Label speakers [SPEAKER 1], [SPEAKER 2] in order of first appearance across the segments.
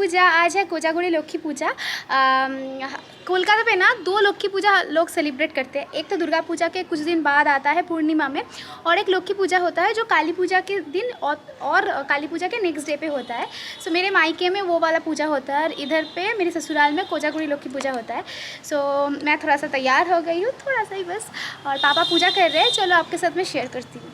[SPEAKER 1] पूजा। आज है कोजागुड़ी लक्ष्मी पूजा। कोलकाता पे ना 2 लक्ष्मी पूजा लोग सेलिब्रेट करते हैं। एक तो दुर्गा पूजा के कुछ दिन बाद आता है पूर्णिमा में, और एक लक्ष्मी पूजा होता है जो काली पूजा के दिन और काली पूजा के नेक्स्ट डे पे होता है। सो मेरे मायके में वो वाला पूजा होता है और इधर पे मेरे ससुराल में कोजागुड़ी लक्ष्मी पूजा होता है। सो मैं थोड़ा सा तैयार हो गई हूँ, थोड़ा सा ही बस, और पापा पूजा कर रहे हैं। चलो आपके साथ में शेयर करती हूँ।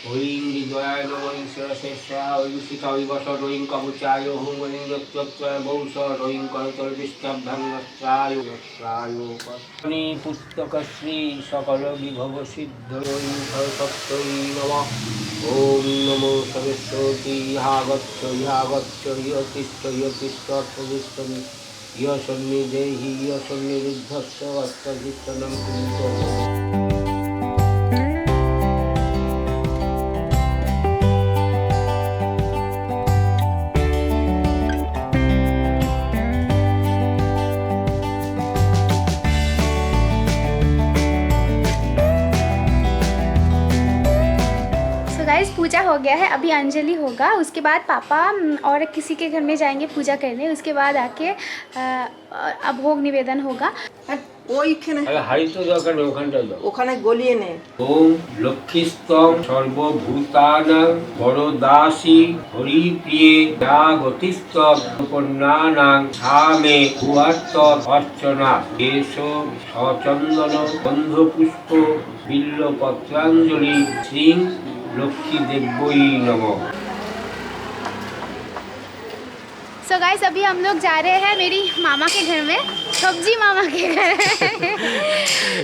[SPEAKER 2] ओम विद्वाय ओम सरस्वत्या ओम शिखावि वसर ओम कवचाय ओम ओम दत्तत्वय बहुसर ओम करतर विष्टभंगस्त्राय वस्त्रायो पत्नी पुस्तक श्री सकल विभव सिद्ध ओम सरस्वत्यै नमः। ओम नमो सरस्वती यागच्छ यतिष्ठ यतिष्ठत्वविष्टमि यसन्निधेहि यसन्निरुद्धस्य अर्थजित्तनं कुरुतो।
[SPEAKER 1] पूजा हो गया है, अभी अंजलि होगा, उसके बाद पापा और किसी के घर में जाएंगे पूजा करने। उसके बाद आके अब भोग निवेदन होगा।
[SPEAKER 3] ওখানে গলিয়ে নে।
[SPEAKER 2] ওম লক্ষ্মীস্তং সর্বভূতানাং বরদাসী হরিপ্রিয়ে জাগতিস্তং কন্যানাং সামে ভুয়াত্ত অর্চনা কেশ সচন্দন গন্ধপুষ্প বিল্লপত্রাঞ্জলি শ্রী लक्ष्मी देव्यै नमः।
[SPEAKER 1] सो गाइस अभी हम लोग जा रहे हैं मेरी मामा के घर में, सब्जी मामा के घर।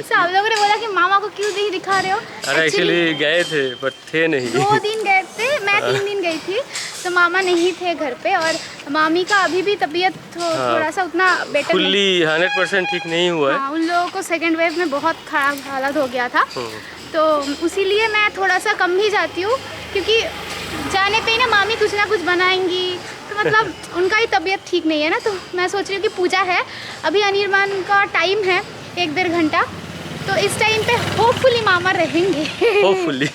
[SPEAKER 1] सो आप लोगों ने बोला कि मामा को क्यों नहीं दिखा रहे हो।
[SPEAKER 4] अरे एक्चुअली गए थे पर थे नहीं।
[SPEAKER 1] 2 दिन गए थे, मैं 3 दिन गई थी, तो मामा नहीं थे घर पे। और मामी का अभी भी तबीयत थोड़ा सा उतना बेटर
[SPEAKER 4] फुल्ली 100% ठीक नहीं हुआ है।
[SPEAKER 1] उन लोगों को सेकेंड वेव में बहुत ख़राब हालत हो गया था, तो उसीलिए मैं थोड़ा सा कम ही जाती हूँ, क्योंकि जाने पे ही ना मामी कुछ ना कुछ बनाएंगी, तो मतलब उनका ही तबीयत ठीक नहीं है ना। तो मैं सोच रही हूँ कि पूजा है, अभी अनिर्बाण का टाइम है 1-1.5 घंटा, तो इस टाइम पे होपफुली मामा रहेंगे।
[SPEAKER 4] होपफुली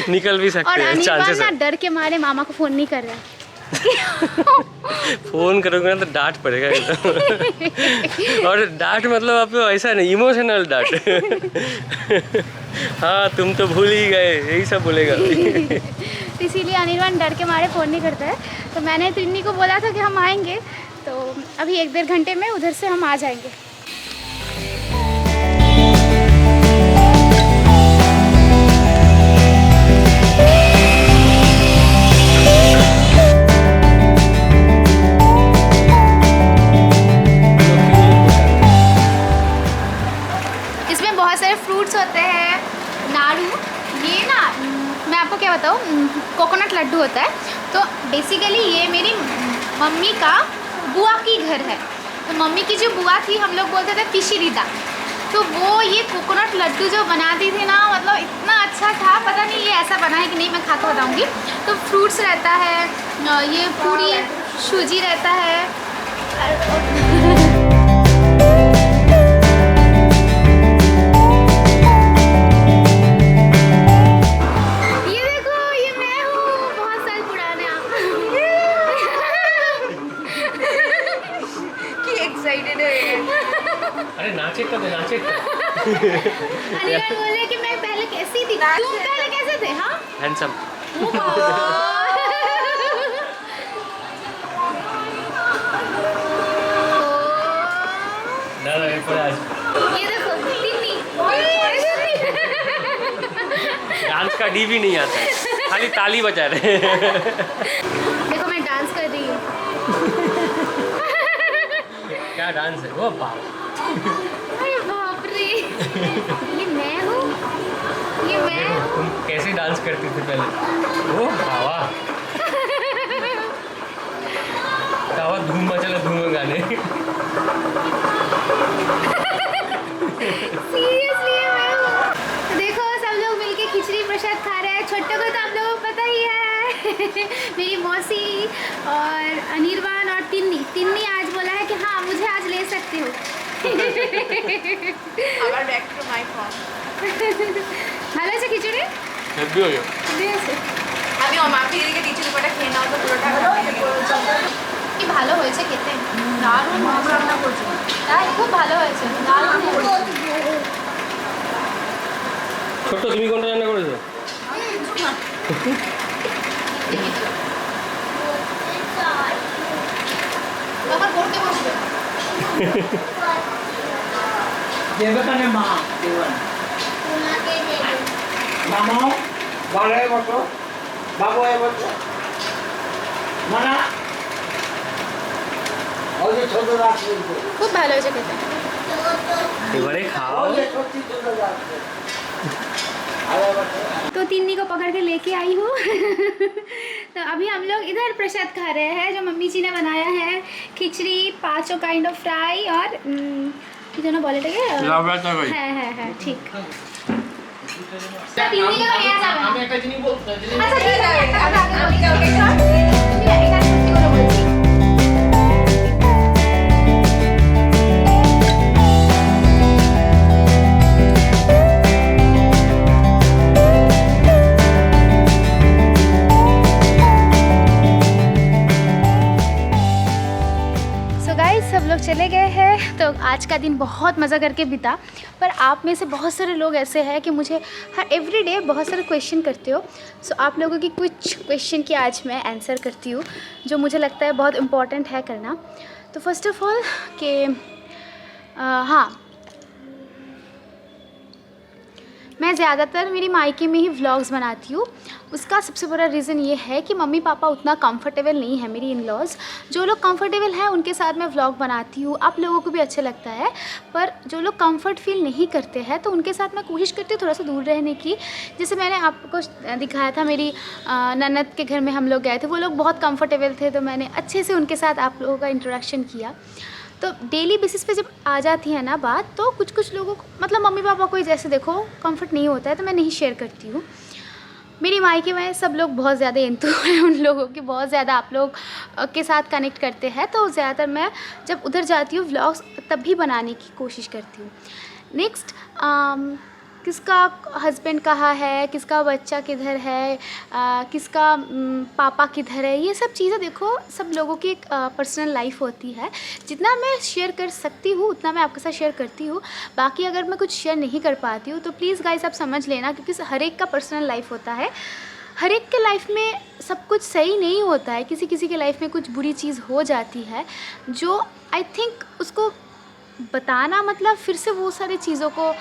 [SPEAKER 4] निकल भी सकते हैं,
[SPEAKER 1] चांसेस है। डर के मारे मामा को फ़ोन नहीं कर रहे हैं।
[SPEAKER 4] फोन करोगे ना तो डांट पड़ेगा एकदम। और डांट मतलब आप ऐसा नहीं, इमोशनल डांट। हाँ तुम तो भूल ही गए, यही सब बोलेगा।
[SPEAKER 1] इसीलिए अनिर्बाण डर के मारे फ़ोन नहीं करता है। तो मैंने तिन्नी को बोला था कि हम आएंगे, तो अभी 1-1.5 घंटे में उधर से हम आ जाएंगे। फ्रूट्स होते हैं, नाड़ू, ये ना मैं आपको क्या बताऊँ, कोकोनट लड्डू होता है। तो बेसिकली ये मेरी मम्मी का बुआ की घर है, तो मम्मी की जो बुआ थी हम लोग बोलते थे पिशिरीदा, तो वो ये कोकोनट लड्डू जो बनाती थी ना, मतलब इतना अच्छा था। पता नहीं ये ऐसा बना है कि नहीं, मैं खा के बताऊँगी। तो फ्रूट्स रहता है, ये पूरी सूजी रहता है।
[SPEAKER 4] अरे नाचे तो नाचे।
[SPEAKER 1] अनिर्बाण बोले कि मैं पहले कैसी थी, तुम पहले कैसे थे। हाँ
[SPEAKER 4] हैंडसम।
[SPEAKER 1] ये देखो तिन्नी
[SPEAKER 4] डांस का डी भी नहीं आता है, खाली ताली बजा रहे हैं।
[SPEAKER 1] देखो मैं डांस कर रही हूँ।
[SPEAKER 4] क्या डांस है वो बाप।
[SPEAKER 1] अरे बाप रे, ये मैं हूँ, ये मैं हूँ।
[SPEAKER 4] तुम कैसे डांस करती थी पहले, वो बाबा। धूम मचला धूम गाने।
[SPEAKER 1] सीरियसली मैं हूँ। तो देखो सब लोग मिलके खिचड़ी प्रसाद खा रहे हैं। छोटे को तो आप लोगों को पता ही है। मेरी मौसी और अनिर्बाण और तिन्नी आज बोला है कि हाँ मुझे आज ले सकती हो।
[SPEAKER 3] আবার ব্যাক টু মাই ফর্ম।
[SPEAKER 1] ভালো আছে খিচুড়ি?
[SPEAKER 4] হেভি হয়ে
[SPEAKER 5] আমি ও মাফি দিদিকে দিচ্ছি দুটোটা খেয়ে নাও তো পুরোটা
[SPEAKER 1] কি ভালো হয়েছে খেতে, দারুণ রান্না করছো, তাই খুব ভালো হয়েছে, দারুণ হয়েছে।
[SPEAKER 4] ছোট তুমি কোনটা রান্না করেছো?
[SPEAKER 1] আবার পড়তে বসবে।
[SPEAKER 3] দেবতানে মা মামা বড় হয়ে বসো, বাবু হয়ে বসো, মানা ওই যে ছোট দাস
[SPEAKER 1] খুব ভালো হয়েছে খেতে।
[SPEAKER 4] এবারে খাও।
[SPEAKER 3] ওই যে সত্যি ছোট দাস
[SPEAKER 1] तो तिन्नी को पकड़ के लेके आई हूँ। तो अभी हम लोग इधर प्रसाद खा रहे हैं जो मम्मी जी ने बनाया है, खिचड़ी, 5 काइंड ऑफ फ्राई और जो ना बोले थे है ठीक। तिन्नी का नया जाना।
[SPEAKER 3] আমি একটা জিনিস বলতে
[SPEAKER 1] अच्छा ठीक है
[SPEAKER 5] আমি কাউকে
[SPEAKER 1] सब लोग चले गए हैं। तो आज का दिन बहुत मज़ा करके बीता, पर आप में से बहुत सारे लोग ऐसे हैं कि मुझे हर एवरीडे बहुत सारे क्वेश्चन करते हो। सो आप लोगों की कुछ क्वेश्चन की आज मैं आंसर करती हूँ जो मुझे लगता है बहुत इम्पॉर्टेंट है करना। तो फर्स्ट ऑफ ऑल कि हाँ, मैं ज़्यादातर मेरी मायके में ही व्लॉग्स बनाती हूँ। उसका सबसे बड़ा रीज़न ये है कि मम्मी पापा उतना कंफर्टेबल नहीं है, मेरी इन लॉज। जो लोग कंफर्टेबल हैं उनके साथ मैं व्लॉग बनाती हूँ, आप लोगों को भी अच्छा लगता है। पर जो लोग कंफर्ट फील नहीं करते हैं तो उनके साथ मैं कोशिश करती हूँ थोड़ा सा दूर रहने की। जैसे मैंने आपको दिखाया था मेरी ननद के घर में हम लोग गए थे, वो लोग बहुत कंफर्टेबल थे तो मैंने अच्छे से उनके साथ आप लोगों का इंट्रोडक्शन किया। तो डेली बेसिस पे जब आ जाती है ना बात, तो कुछ कुछ लोगों को मतलब मम्मी पापा को जैसे देखो कंफर्ट नहीं होता है तो मैं नहीं शेयर करती हूँ। मेरी मायके में सब लोग बहुत ज़्यादा इंतु हैं उन लोगों की, बहुत ज़्यादा आप लोग के साथ कनेक्ट करते हैं, तो ज़्यादातर मैं जब उधर जाती हूँ व्लॉग्स तब भी बनाने की कोशिश करती हूँ। नेक्स्ट, किसका हस्बैंड कहाँ है, किसका बच्चा किधर है, किसका पापा किधर है, ये सब चीज़ें देखो सब लोगों की एक पर्सनल लाइफ होती है। जितना मैं शेयर कर सकती हूँ उतना मैं आपके साथ शेयर करती हूँ। बाकी अगर मैं कुछ शेयर नहीं कर पाती हूँ तो प्लीज़ गाइस आप समझ लेना, क्योंकि हर एक का पर्सनल लाइफ होता है। हर एक के लाइफ में सब कुछ सही नहीं होता है, किसी किसी के लाइफ में कुछ बुरी चीज़ हो जाती है जो आई थिंक उसको बताना मतलब फिर से वो सारी चीज़ों को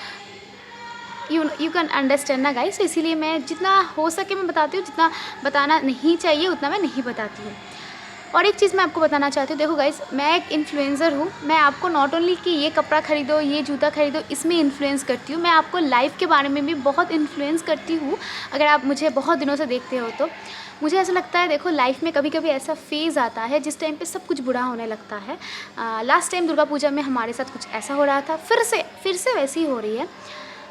[SPEAKER 1] यू कैन अंडरस्टैंड ना गाइस। तो इसीलिए मैं जितना हो सके मैं बताती हूँ, जितना बताना नहीं चाहिए उतना मैं नहीं बताती हूँ। और एक चीज़ मैं आपको बताना चाहती हूँ, देखो गाइस मैं एक इन्फ्लुएंसर हूँ। मैं आपको नॉट ओनली कि ये कपड़ा ख़रीदो, ये जूता ख़रीदो, इसमें इन्फ्लुएंस करती हूँ, मैं आपको लाइफ के बारे में भी बहुत इन्फ्लुएंस करती हूँ। अगर आप मुझे बहुत दिनों से देखते हो तो मुझे ऐसा लगता है, देखो लाइफ में कभी कभी ऐसा फेज़ आता है जिस टाइम पे सब कुछ बुरा होने लगता है। लास्ट टाइम दुर्गा पूजा में हमारे साथ कुछ ऐसा हो रहा था, फिर से वैसी ही हो रही है।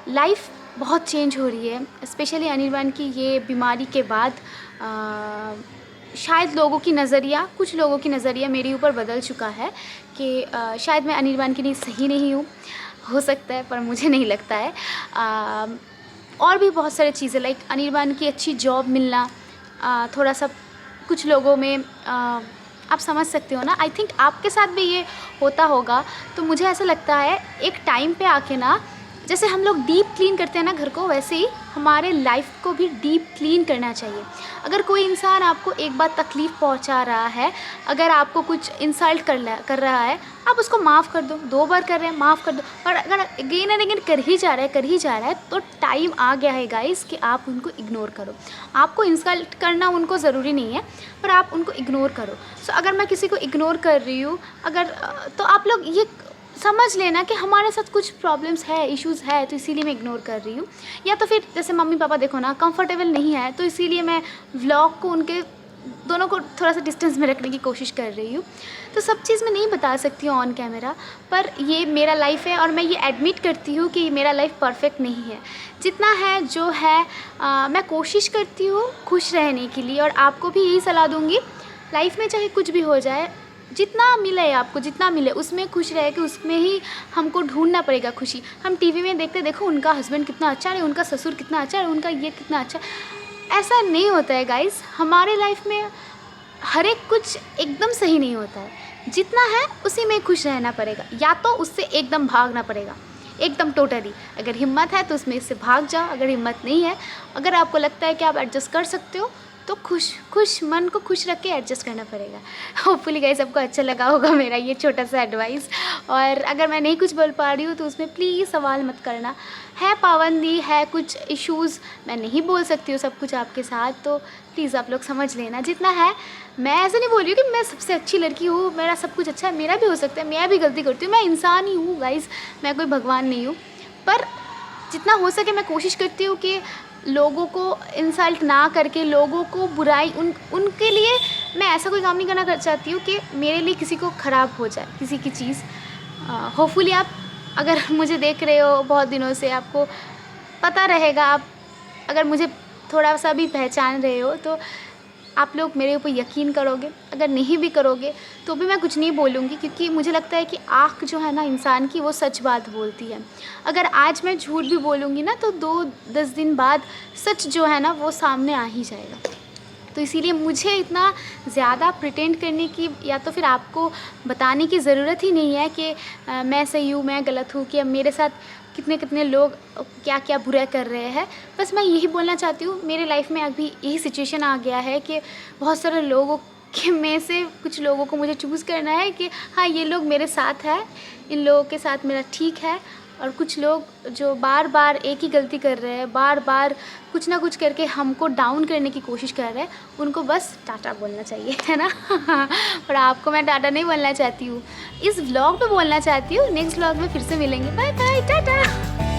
[SPEAKER 1] लाइफ बहुत चेंज हो रही है, स्पेशली अनिर्बान की ये बीमारी के बाद शायद लोगों की नज़रिया, कुछ लोगों की नज़रिया मेरे ऊपर बदल चुका है कि शायद मैं अनिर्बान के लिए सही नहीं हूँ, हो सकता है, पर मुझे नहीं लगता है। और भी बहुत सारी चीज़ें लाइक अनिर्बान की अच्छी जॉब मिलना, थोड़ा सा कुछ लोगों में आप समझ सकते हो ना। आई थिंक आपके साथ भी ये होता होगा। तो मुझे ऐसा लगता है एक टाइम पे आके ना, जैसे हम लोग डीप क्लीन करते हैं ना घर को, वैसे ही हमारे लाइफ को भी डीप क्लीन करना चाहिए। अगर कोई इंसान आपको एक बार तकलीफ़ पहुंचा रहा है, अगर आपको कुछ इंसल्ट कर रहा है, आप उसको माफ़ कर दो। 2 बार कर रहे हैं माफ़ कर दो, और अगर अगेन एंड अगेन कर ही जा रहा है तो टाइम आ गया है गाइस कि आप उनको इग्नोर करो। आपको इंसल्ट करना उनको ज़रूरी नहीं है, पर आप उनको इग्नोर करो। सो अगर मैं किसी को इग्नोर कर रही हूँ अगर, तो आप लोग ये समझ लेना कि हमारे साथ कुछ प्रॉब्लम्स है, इश्यूज़ है, तो इसीलिए मैं इग्नोर कर रही हूँ। या तो फिर जैसे मम्मी पापा देखो ना कंफर्टेबल नहीं है, तो इसीलिए मैं व्लॉग को उनके दोनों को थोड़ा सा डिस्टेंस में रखने की कोशिश कर रही हूँ। तो सब चीज़ मैं नहीं बता सकती हूँ ऑन कैमरा, पर ये मेरा लाइफ है और मैं ये एडमिट करती हूँ कि मेरा लाइफ परफेक्ट नहीं है। जितना है जो है मैं कोशिश करती हूँ खुश रहने के लिए, और आपको भी यही सलाह दूँगी, लाइफ में चाहे कुछ भी हो जाए, जितना मिले आपको, जितना मिले उसमें खुश रहे कि उसमें ही हमको ढूंढना पड़ेगा खुशी। हम टीवी में देखते देखो उनका हस्बैंड कितना अच्छा है, उनका ससुर कितना अच्छा है, उनका ये कितना अच्छा है। ऐसा नहीं होता है गाइस, हमारे लाइफ में हर एक कुछ एकदम सही नहीं होता है। जितना है उसी में खुश रहना पड़ेगा, या तो उससे एकदम भागना पड़ेगा, एकदम टोटली। अगर हिम्मत है तो उसमें से भाग जाओ, अगर हिम्मत नहीं है, अगर आपको लगता है कि आप एडजस्ट कर सकते हो तो खुश मन को खुश रख के एडजस्ट करना पड़ेगा। होपफुली गाइस सबको अच्छा लगा होगा मेरा ये छोटा सा एडवाइस। और अगर मैं नहीं कुछ बोल पा रही हूँ तो उसमें प्लीज़ सवाल मत करना। है पाबंदी, है कुछ इश्यूज़, मैं नहीं बोल सकती हूँ सब कुछ आपके साथ, तो प्लीज़ आप लोग समझ लेना। जितना है, मैं ऐसे नहीं बोल रही हूँ कि मैं सबसे अच्छी लड़की हूँ, मेरा सब कुछ अच्छा है, मेरा भी हो सकता है, मैं भी गलती करती हूँ, मैं इंसान ही हूँ गाइस, मैं कोई भगवान नहीं हूँ। पर जितना हो सके मैं कोशिश करती हूँ कि लोगों को इंसल्ट ना करके, लोगों को बुराई उनके लिए मैं ऐसा कोई काम नहीं करना चाहती हूँ कि मेरे लिए किसी को ख़राब हो जाए किसी की चीज़। होपफुली आप अगर मुझे देख रहे हो बहुत दिनों से, आपको पता रहेगा, आप अगर मुझे थोड़ा सा भी पहचान रहे हो तो आप लोग मेरे ऊपर यकीन करोगे। अगर नहीं भी करोगे तो भी मैं कुछ नहीं बोलूँगी, क्योंकि मुझे लगता है कि आँख जो है ना इंसान की, वो सच बात बोलती है। अगर आज मैं झूठ भी बोलूँगी ना तो 2-10 दिन बाद सच जो है ना वो सामने आ ही जाएगा। तो इसीलिए मुझे इतना ज़्यादा प्रिटेंड करने की या तो फिर आपको बताने की ज़रूरत ही नहीं है कि मैं सही हूँ, मैं गलत हूँ, कि अब मेरे साथ कितने कितने लोग क्या क्या बुरा कर रहे हैं। बस मैं यही बोलना चाहती हूँ, मेरे लाइफ में अभी यही सिचुएशन आ गया है कि बहुत सारे लोगों के में से कुछ लोगों को मुझे चूज़ करना है कि हाँ ये लोग मेरे साथ है, इन लोगों के साथ मेरा ठीक है। और कुछ लोग जो बार बार एक ही गलती कर रहे हैं, बार बार कुछ ना कुछ करके हमको डाउन करने की कोशिश कर रहे हैं, उनको बस टाटा बोलना चाहिए, है ना। और आपको मैं टाटा नहीं बोलना चाहती हूँ, इस व्लॉग में बोलना चाहती हूँ। नेक्स्ट व्लॉग में फिर से मिलेंगे। Bye bye, Tata.